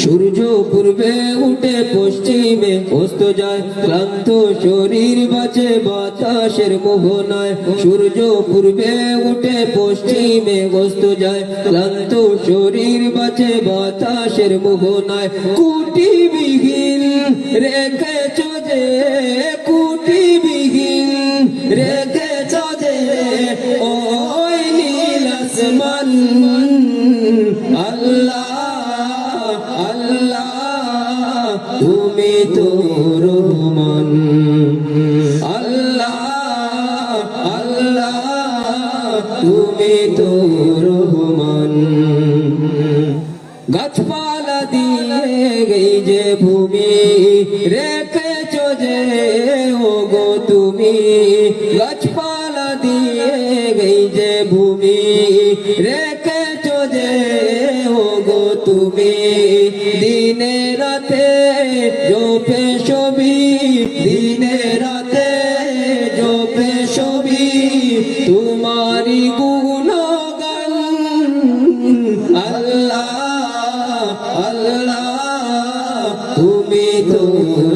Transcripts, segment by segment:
সূর্য পূর্বে উঠে পশ্চিমে অস্ত যায়, ক্লান্ত শরীর বাঁচে বাতাসের মোহনায়। সূর্য পূর্বে উঠে পশ্চিমে অস্ত যায়, ক্লান্ত শরীর বাঁচে বাতাসের মোহনায়। কুটিবিহীন রেখেছ যে, কুটিবিহীন রেখেছ যে ওই নীল আসমান। আল্লাহ আল্লাহ তুমি তো রহমান। আল্লাহ আল্লাহ তুমি তো রহমান। গাছপালা দিয়ে এই যে ভূমি রেখেছ যে ওগো তুমি, গাছপালা দিয়ে এই যে ভূমি রেখেছ যে ওগো তুমি। দিনে রাতে জপে ছবি, দিনে রাতে জপে ছবি তোমারি গুণগান। আল্লাহ আল্লাহ তুমি তো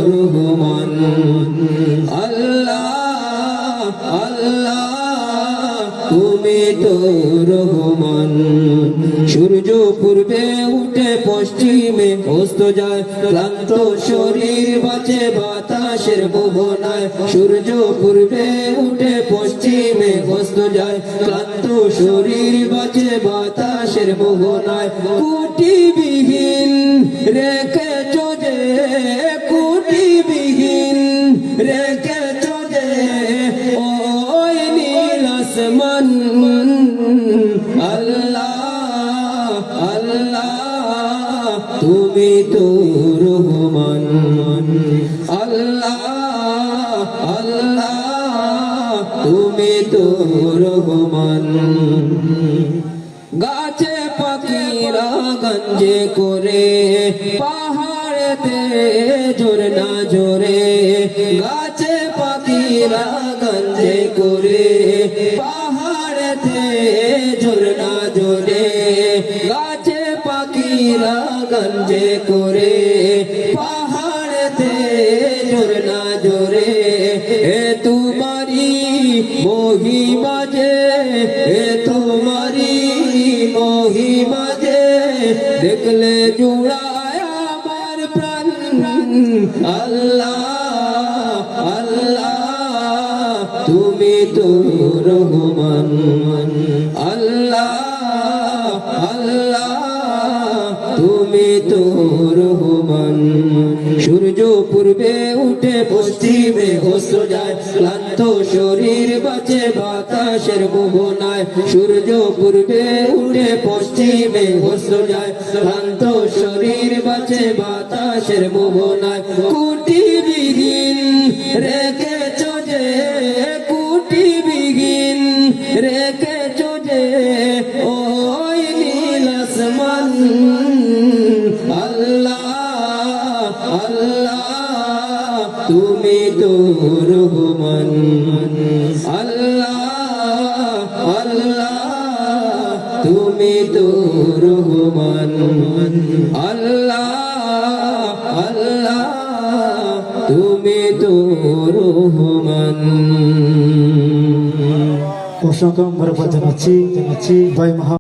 রহমান। আল্লাহ আল্লাহ তুমি তো রহমান। সূর্য পূর্বে উঠে পশ্চিমে অস্ত যায়, ক্লান্ত শরীর বাঁচে বাতাসের মোহনায়। সূর্য পূর্বে উঠে পশ্চিমে অস্ত যায়, ক্লান্ত শরীর বাঁচে বাতাসের মোহনায়। কুটিবিহীন রেখেছ যে, কুটিবিহীন রেখেছ যে ওই নীল আসমান। আল্লাহ আল্লাহ তুমি তো রহমান। আল্লাহ আল্লাহ তুমি তো রহমান। গাছে পাখিরা গঞ্জে করে পাহাড়েতে ঝরনা ঝরে, গাছে পাখিরা গঞ্জে করে পাহাড়েতে ঝরনা ঝরে। গাছে পাখিরা গঞ্জে করে পাহাড়েতে ঝরনা ঝরে। এ তোমারি মহিমা যে, এ তোমারি মহিমা যে দেখলে জুড়ায় আমার প্রাণ। আল্লাহ আল্লাহ তুমি তো রহমান। আল্লাহ আল্লাহ তুমি তো রহমান। সূর্য পূর্বে উঠে পশ্চিমে অস্ত যায়, ক্লান্ত শরীর বাঁচে বাতাসের মোহনায়। সূর্য পূর্বে উঠে পশ্চিমে অস্ত যায়, ক্লান্ত শরীর বাঁচে বাতাসের মোহনায়। কুটিবিহীন রেখেছ যে, কুটিবিহীন রেখেছ যে ওই নীল আসমান। আল্লাহ আল্লাহ তুমি তো রহমান। আল্লাহ আল্লাহ তুমি তো রহমান। আল্লাহ আল্লাহ তুমি তো রহমান। অসংখ্য বরকত জানাচ্ছি ভাই মহা